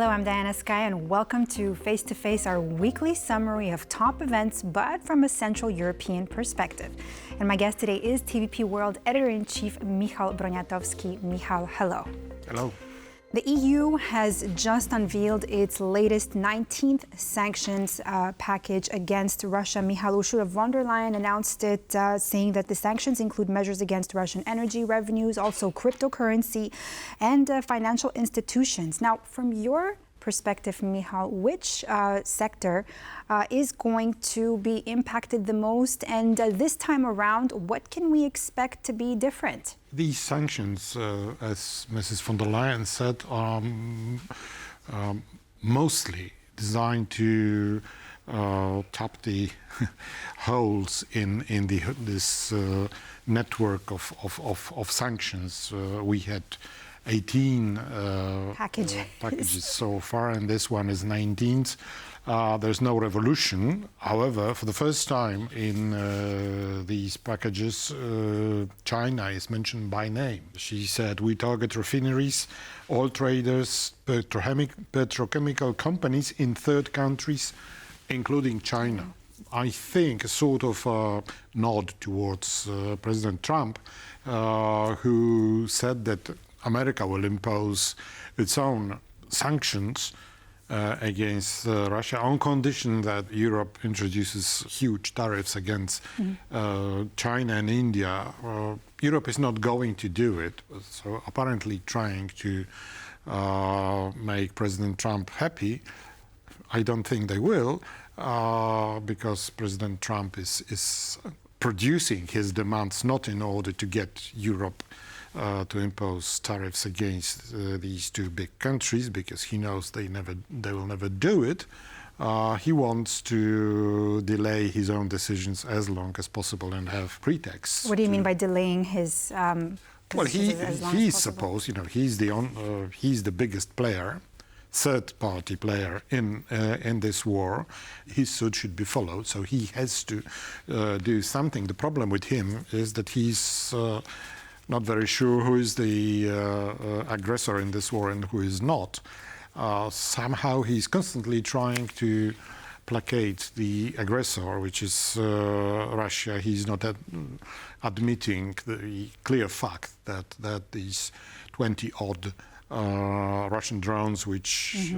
Hello, I'm Diana Skaya, and welcome to Face to Face, our weekly summary of top events, but from a Central European perspective. And my guest today is TVP World Editor-in-Chief Michał Broniatowski. Michał, hello. Hello. The EU has just unveiled its latest 19th sanctions package against Russia. Michał, Ursula von der Leyen announced it, saying that the sanctions include measures against Russian energy revenues, also cryptocurrency and financial institutions. Now, from your perspective, Michał, which sector is going to be impacted the most? And this time around, what can we expect to be different? These sanctions, as Mrs. von der Leyen said, are mostly designed to tap the holes in this network of sanctions. We had 18 packages so far, and this one is 19th. There's no revolution. However, for the first time in these packages, China is mentioned by name. She said, we target refineries, oil traders, petrochemical companies in third countries, including China. I think a sort of nod towards President Trump, who said that America will impose its own sanctions against Russia on condition that Europe introduces huge tariffs against China and India. Europe is not going to do it, so apparently trying to make President Trump happy. I don't think they will, because President Trump is producing his demands not in order to get Europe to impose tariffs against these two big countries, because he knows they will never do it. He wants to delay his own decisions as long as possible and have pretexts. What do you mean by delaying his? Well, he's supposed, he's the biggest player, third-party player in this war. His suit should be followed, so he has to do something. The problem with him is that he's not very sure who is the aggressor in this war and who is not. Somehow he's constantly trying to placate the aggressor, which is Russia. He's not admitting the clear fact that these 20-odd Russian drones which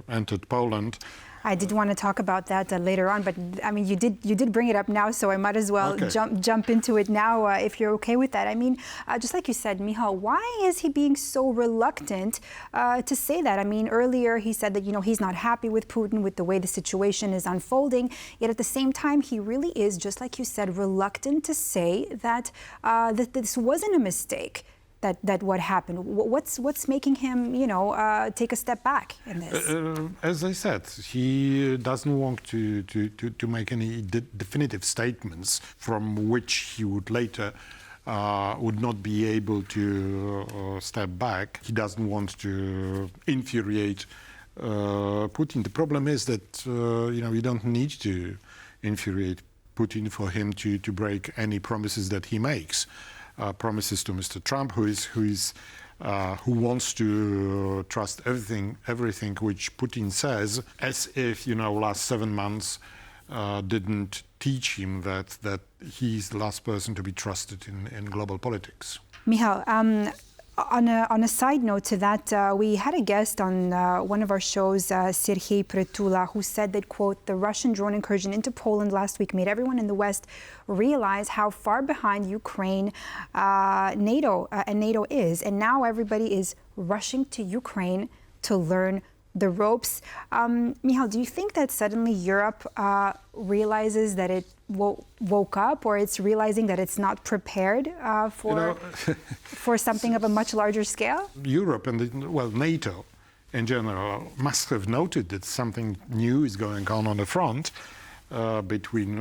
entered Poland. I did want to talk about that later on, but I mean, you did bring it up now, so I might as well jump into it now, if you're okay with that. I mean, just like you said, Michał, why is he being so reluctant to say that? I mean, earlier he said that he's not happy with Putin, with the way the situation is unfolding. Yet at the same time, he really is, just like you said, reluctant to say that that this wasn't a mistake. That what happened? What's making him, take a step back in this? As I said, he doesn't want to make any definitive statements from which he would later would not be able to step back. He doesn't want to infuriate Putin. The problem is that you don't need to infuriate Putin for him to break any promises that he makes. Promises to Mr. Trump, who wants to trust everything which Putin says, as if last 7 months didn't teach him that he's the last person to be trusted in global politics. Michał, on a side note to that, we had a guest on one of our shows, Serhiy Prytula, who said that, quote, the Russian drone incursion into Poland last week made everyone in the West realize how far behind Ukraine NATO is. And now everybody is rushing to Ukraine to learn the ropes. Michał, do you think that suddenly Europe realizes that it woke up, or it's realizing that it's not prepared for something of a much larger scale? Europe and NATO in general must have noted that something new is going on the front between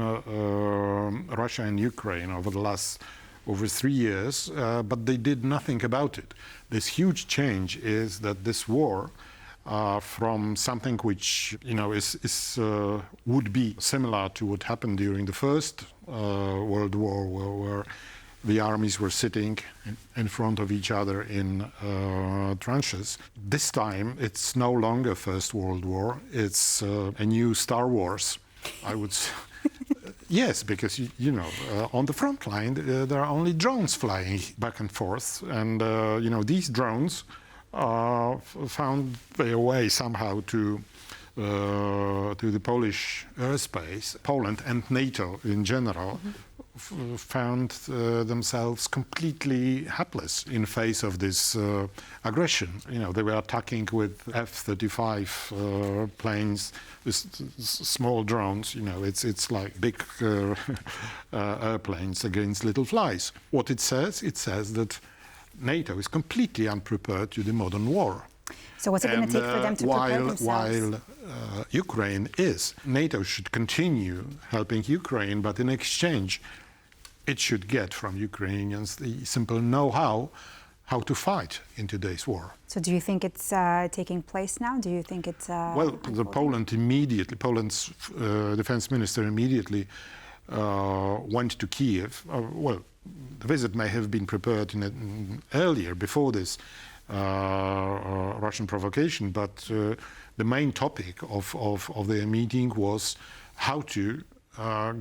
Russia and Ukraine over 3 years, but they did nothing about it. This huge change is that this war, from something which would be similar to what happened during the First World War, where the armies were sitting in front of each other in trenches. This time, it's no longer First World War. It's a new Star Wars, I would say. Yes, because, on the front line, there are only drones flying back and forth. And, these drones found their way somehow to the Polish airspace. Poland and NATO in general found themselves completely helpless in face of this aggression. They were attacking with F-35 planes, with small drones. It's like big airplanes against little flies. What it says that NATO is completely unprepared to the modern war. So what's it going to take for them to prepare themselves? While Ukraine is, NATO should continue helping Ukraine, but in exchange, it should get from Ukrainians the simple know-how to fight in today's war. So do you think it's taking place now? Do you think it's Poland's defense minister immediately went to Kiev. The visit may have been prepared earlier, before this Russian provocation, but the main topic of their meeting was how to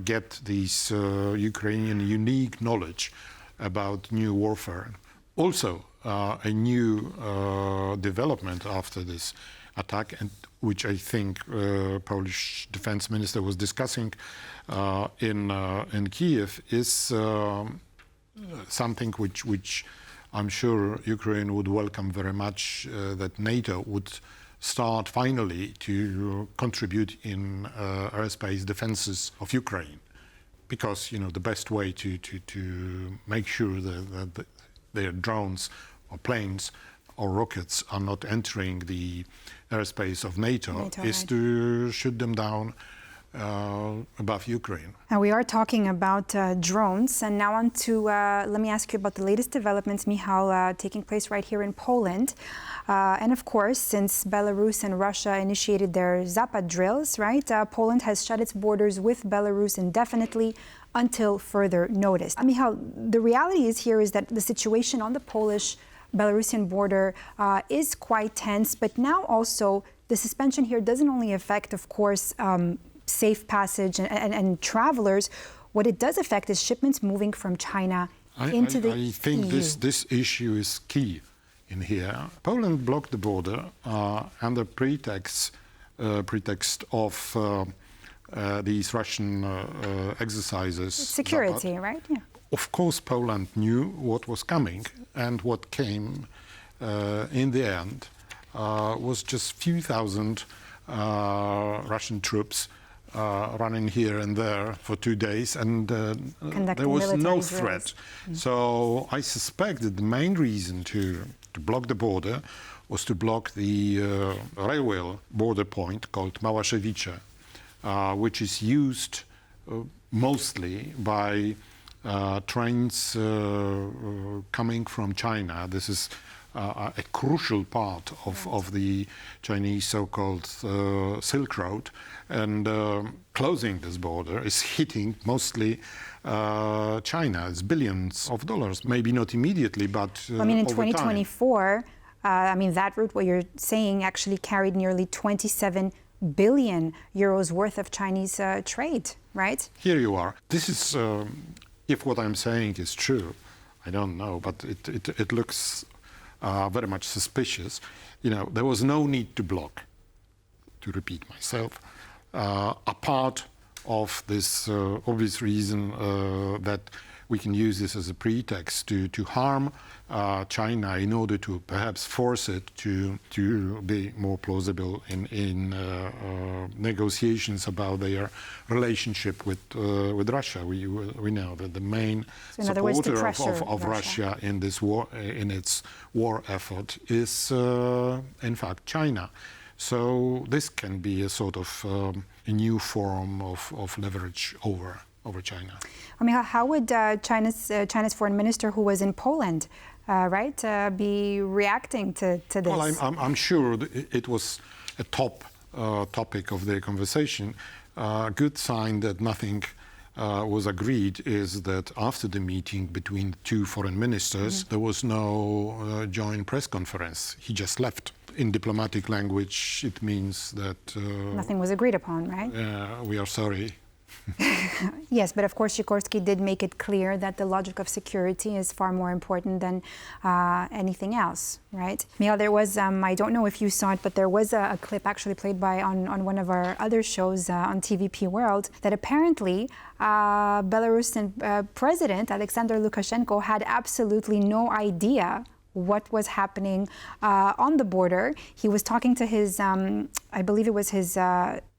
get this Ukrainian unique knowledge about new warfare. Also, a new development after this attack, and which I think Polish defense minister was discussing in Kiev, is something which I'm sure Ukraine would welcome very much, that NATO would start finally to contribute in airspace defenses of Ukraine, because the best way to make sure that their drones or planes or rockets are not entering the airspace of NATO is to shoot them down above Ukraine. Now we are talking about drones, and now on to, let me ask you about the latest developments, Michał, taking place right here in Poland. And of course, since Belarus and Russia initiated their Zapad drills, right, Poland has shut its borders with Belarus indefinitely until further notice. Michał, the reality is that the situation on the Polish-Belarusian border is quite tense, but now also the suspension here doesn't only affect, of course, safe passage and travelers. What it does affect is shipments moving from China into the EU. I think this issue is key in here. Poland blocked the border under pretext of these Russian exercises. Security, right? Yeah. Of course, Poland knew what was coming, and what came in the end was just few thousand Russian troops running here and there for 2 days, and there was no threat. So I suspect that the main reason to block the border was to block the railway border point called Małaszewicze, which is used mostly by trains coming from China. This is a crucial part of the Chinese so-called Silk Road, and closing this border is hitting mostly China. It's billions of dollars, maybe not immediately, but in over 2024, that route, what you're saying, actually carried nearly 27 billion euros worth of Chinese trade, right? Here you are. This is, if what I'm saying is true, I don't know, but it looks very much suspicious. There was no need to block, to repeat myself, apart of this obvious reason that we can use this as a pretext to harm China in order to perhaps force it to be more plausible in negotiations about their relationship with Russia. We know that the main supporter of Russia in this war, in its war effort, is in fact China. So this can be a sort of a new form of leverage over China. How would China's foreign minister, who was in Poland, be reacting to this? Well, I'm sure it was a top topic of their conversation. A good sign that nothing was agreed is that after the meeting between the two foreign ministers, there was no joint press conference. He just left. In diplomatic language, it means that... nothing was agreed upon, right? We are sorry. Yes, but of course Sikorski did make it clear that the logic of security is far more important than anything else, right? Michał, there was, I don't know if you saw it, but there was a clip actually played on one of our other shows on TVP World that apparently Belarusian President Alexander Lukashenko had absolutely no idea what was happening on the border. He was talking to his, I believe it was his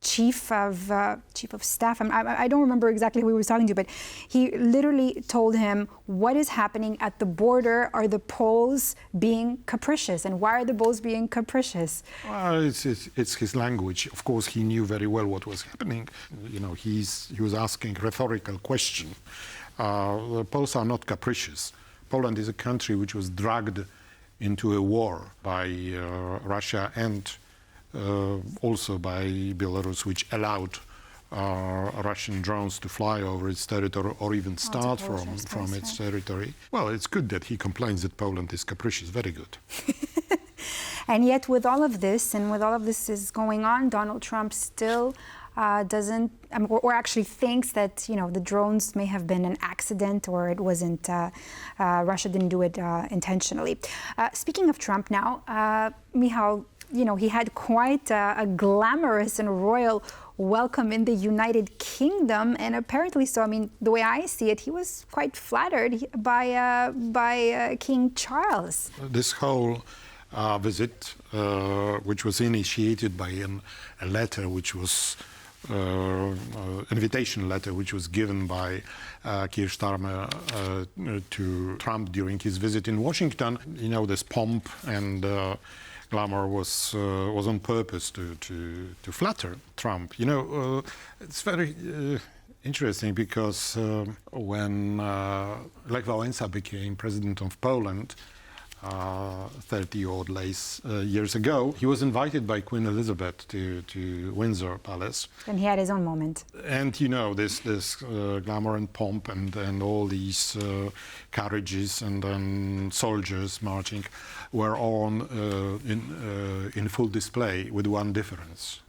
chief of staff. I don't remember exactly who he was talking to, but he literally told him what is happening at the border. Are the Poles being capricious, and why are the Poles being capricious? Well, it's his language. Of course, he knew very well what was happening. You know, he was asking a rhetorical question. The Poles are not capricious. Poland is a country which was dragged into a war by Russia and also by Belarus, which allowed Russian drones to fly over its territory or even start from its territory. Well, it's good that he complains that Poland is capricious. Very good. And yet, with all of this, and with all of this is going on, Donald Trump still doesn't, or actually thinks that, you know, the drones may have been an accident, or it wasn't, Russia didn't do it intentionally. Speaking of Trump now, Michał, you know, he had quite a glamorous and royal welcome in the United Kingdom, and apparently so. I mean, the way I see it, he was quite flattered by King Charles. This whole visit, which was initiated by a letter which was invitation letter which was given by Keir Starmer to Trump during his visit in Washington. You know, this pomp and glamour was on purpose to flatter Trump. You know, it's very interesting because when Lech Wałęsa became president of Poland 30-odd years ago, he was invited by Queen Elizabeth to Windsor Palace. And he had his own moment. And you know, this glamour and pomp and all these carriages and then soldiers marching were on in full display, with one difference.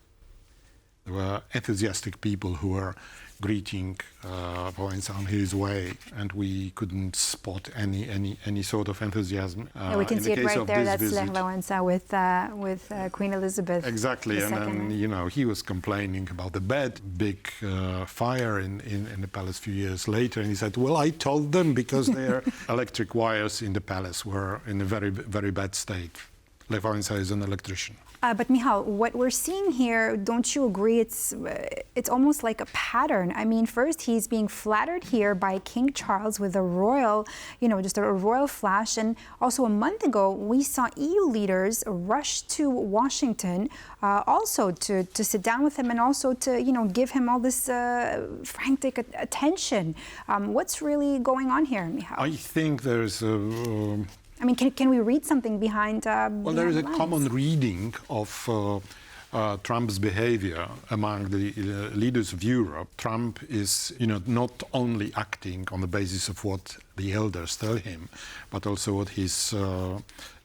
There were enthusiastic people who were greeting Wałęsa on his way, and we couldn't spot any sort of enthusiasm. Yeah, we can see it right there. That's Lech Wałęsa with Queen Elizabeth. Exactly, and then, you know, he was complaining about the big fire in the palace a few years later, and he said, well, I told them, because their electric wires in the palace were in a very, very bad state. Lech Wałęsa is an electrician. But Michał, what we're seeing here, don't you agree, it's almost like a pattern? I mean, first he's being flattered here by King Charles with a royal, you know, just a royal flash. And also a month ago, we saw EU leaders rush to Washington also to sit down with him and also to, you know, give him all this frantic attention. What's really going on here, Michał? I think there's I mean, can we read something behind? Well, there is a common reading of Trump's behavior among the leaders of Europe. Trump is, you know, not only acting on the basis of what the elders tell him, but also what his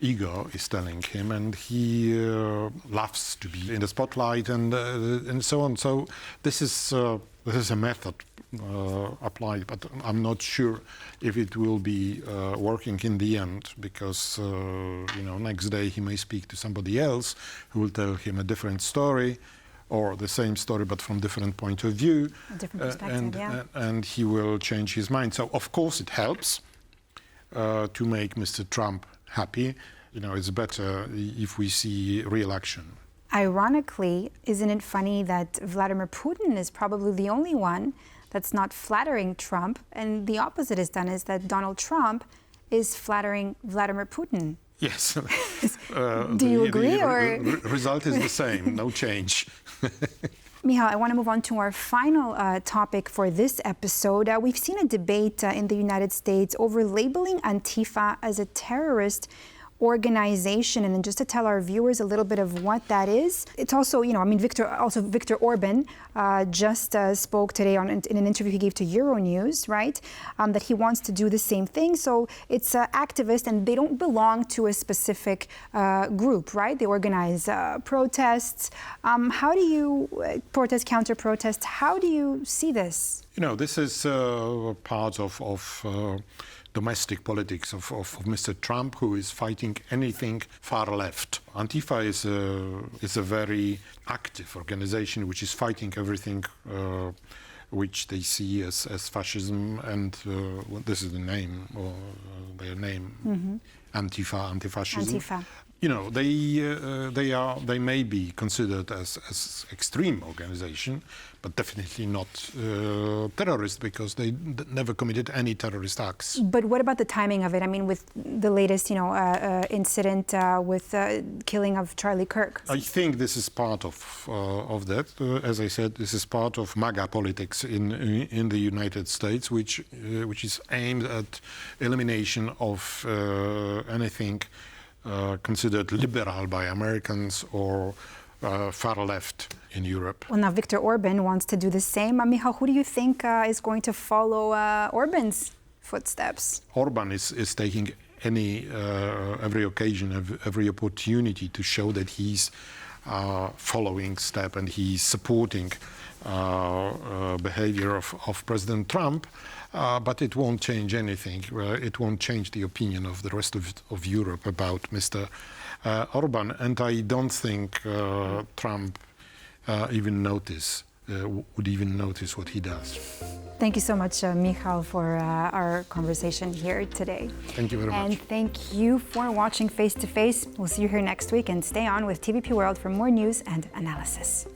ego is telling him, and he loves to be in the spotlight and so on. So this is a method applied, but I'm not sure if it will be working in the end, because you know, next day he may speak to somebody else who will tell him a different story, or the same story but from different point of view, a different perspective, and he will change his mind. So of course it helps to make Mr. Trump happy. You know, it's better if we see real action. Ironically, isn't it funny that Vladimir Putin is probably the only one that's not flattering Trump, and the opposite is done, is that Donald Trump is flattering Vladimir Putin? Yes. Do you agree, or result is the same, no change. Michał, I want to move on to our final topic for this episode. We've seen a debate in the United States over labeling Antifa as a terrorist organization. And then just to tell our viewers a little bit of what that is, it's also, Viktor Orban just spoke today in an interview he gave to Euronews, right, that he wants to do the same thing. So it's activists, and they don't belong to a specific group, right? They organize protests. How do you counter-protest? How do you see this? This is part of domestic politics of Mr. Trump, who is fighting anything far left. Antifa is a very active organization which is fighting everything which they see as fascism, and this is the name, or their name, Antifa, anti-fascism. Antifa. They may be considered as extreme organization, but definitely not terrorist, because they never committed any terrorist acts. But what about the timing of it? I mean, with the latest, incident with killing of Charlie Kirk. I think this is part of that. As I said, this is part of MAGA politics in the United States, which is aimed at elimination of anything considered liberal by Americans or far left in Europe. Well, now Viktor Orban wants to do the same. Michał, who do you think is going to follow Orban's footsteps? Orban is taking every occasion, every opportunity to show that he's following step and he's supporting behavior of President Trump. But it won't change anything. It won't change the opinion of the rest of Europe about Mr. Orban. And I don't think Trump would even notice what he does. Thank you so much, Michał, for our conversation here today. Thank you very much. And thank you for watching Face to Face. We'll see you here next week, and stay on with TVP World for more news and analysis.